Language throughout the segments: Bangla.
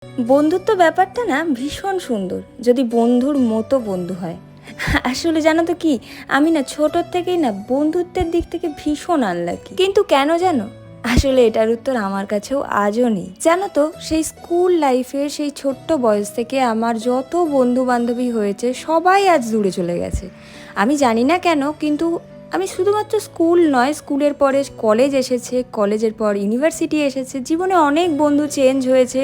বন্ধুত্ব ব্যাপারটা না ভীষণ সুন্দর যদি বন্ধুর মতো বন্ধু হয়। আসলে জানো তো কি, আমি না ছোটোর থেকেই না বন্ধুত্বের দিক থেকে ভীষণ আনলাকি, কিন্তু কেন জানো, আসলে এটার উত্তর আমার কাছেও আজও নেই। জানো তো, সেই স্কুল লাইফের সেই ছোট্ট বয়স থেকে আমার যত বন্ধু বান্ধবী হয়েছে সবাই আজ দূরে চলে গেছে। আমি জানি না কেন, কিন্তু আমি শুধুমাত্র স্কুল নয়, স্কুলের পরে কলেজ এসেছে, কলেজের পর ইউনিভার্সিটি এসেছে, জীবনে অনেক বন্ধু চেঞ্জ হয়েছে,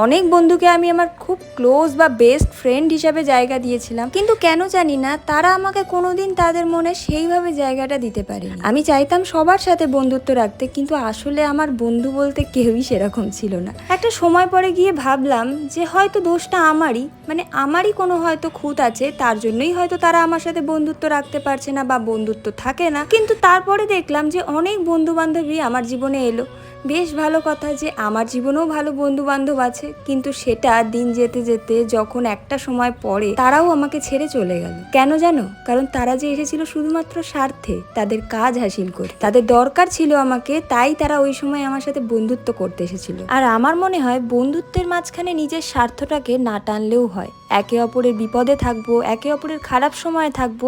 অনেক বন্ধুকে আমি আমার খুব ক্লোজ বা বেস্ট ফ্রেন্ড হিসাবে জায়গা দিয়েছিলাম, কিন্তু কেন জানি না তারা আমাকে কোনোদিন তাদের মনে সেইভাবে জায়গাটা দিতে পারেনি। আমি চাইতাম সবার সাথে বন্ধুত্ব রাখতে, কিন্তু আসলে আমার বন্ধু বলতে কেউই সেরকম ছিল না। একটা সময় পরে গিয়ে ভাবলাম যে হয়তো দোষটা আমারই, মানে আমারই কোনো হয়তো খুঁত আছে, তার জন্যই হয়তো তারা আমার সাথে বন্ধুত্ব রাখতে পারছে না বা বন্ধুত্ব থাকে না। কিন্তু তারপরে দেখলাম যে অনেক বন্ধু বান্ধবী আমার জীবনে এলো, বেশ ভালো কথা যে আমার জীবনেও ভালো বন্ধু বান্ধব আছে, কিন্তু সেটা দিন যেতে যেতে যখন একটা সময় পরে তারাও আমাকে ছেড়ে চলে গেল। কেন জানো? কারণ তারা যে এসেছিল শুধুমাত্র স্বার্থে, তাদের কাজ হাসিল করে, তাদের দরকার ছিল আমাকে, তাই তারা ওই সময় আমার সাথে বন্ধুত্ব করতে এসেছিল। আর আমার মনে হয় বন্ধুত্বের মাঝখানে নিজের স্বার্থটাকে না টানলেও হয়। একে অপরের বিপদে থাকবো, একে অপরের খারাপ সময় থাকবো,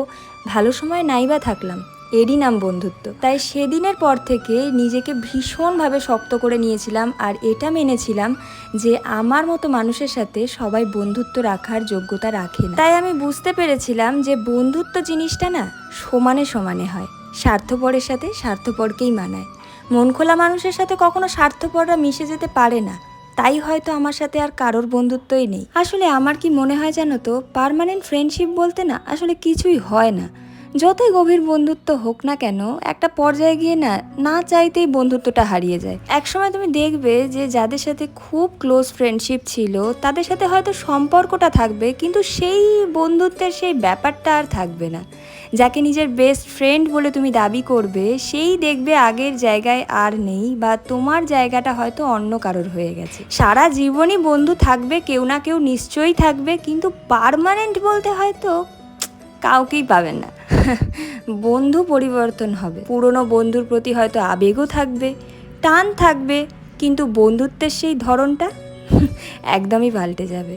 ভালো সময় নাইবা থাকলাম, এরই নাম বন্ধুত্ব। তাই সেদিনের পর থেকে নিজেকে ভীষণভাবে শক্ত করে নিয়েছিলাম, আর এটা মেনেছিলাম যে আমার মতো মানুষের সাথে সবাই বন্ধুত্ব রাখার যোগ্যতা রাখে না। তাই আমি বুঝতে পেরেছিলাম যে বন্ধুত্ব জিনিসটা না সমানে সমানে হয়, স্বার্থপরের সাথে স্বার্থপরকেই মানায়। মন খোলা মানুষের সাথে কখনো স্বার্থপররা মিশে যেতে পারে না, তাই হয়তো আমার সাথে আর কারোর বন্ধুত্বই নেই। আসলে আমার কি মনে হয় জানো তো, পার্মানেন্ট ফ্রেন্ডশিপ বলতে না আসলে কিছুই হয় না। যতই গভীর বন্ধুত্ব হোক না কেন, একটা পর্যায়ে গিয়ে না না চাইতেই বন্ধুত্বটা হারিয়ে যায়। একসময় তুমি দেখবে যে যাদের সাথে খুব ক্লোজ ফ্রেন্ডশিপ ছিল তাদের সাথে হয়তো সম্পর্কটা থাকবে, কিন্তু সেই বন্ধুত্বের সেই ব্যাপারটা আর থাকবে না। যাকে নিজের বেস্ট ফ্রেন্ড বলে তুমি দাবি করবে, সেই দেখবে আগের জায়গায় আর নেই, বা তোমার জায়গাটা হয়তো অন্য কারোর হয়ে গেছে। সারা জীবনই বন্ধু থাকবে, কেউ না কেউ নিশ্চয়ই থাকবে, কিন্তু পার্মানেন্ট বলতে হয়তো কাউকেই পাবেন না। বন্ধু পরিবর্তন হবে, পুরনো বন্ধুর প্রতি হয়তো আবেগও থাকবে, টান থাকবে, কিন্তু বন্ধুত্বের সেই ধরনটা একদমই পাল্টে যাবে।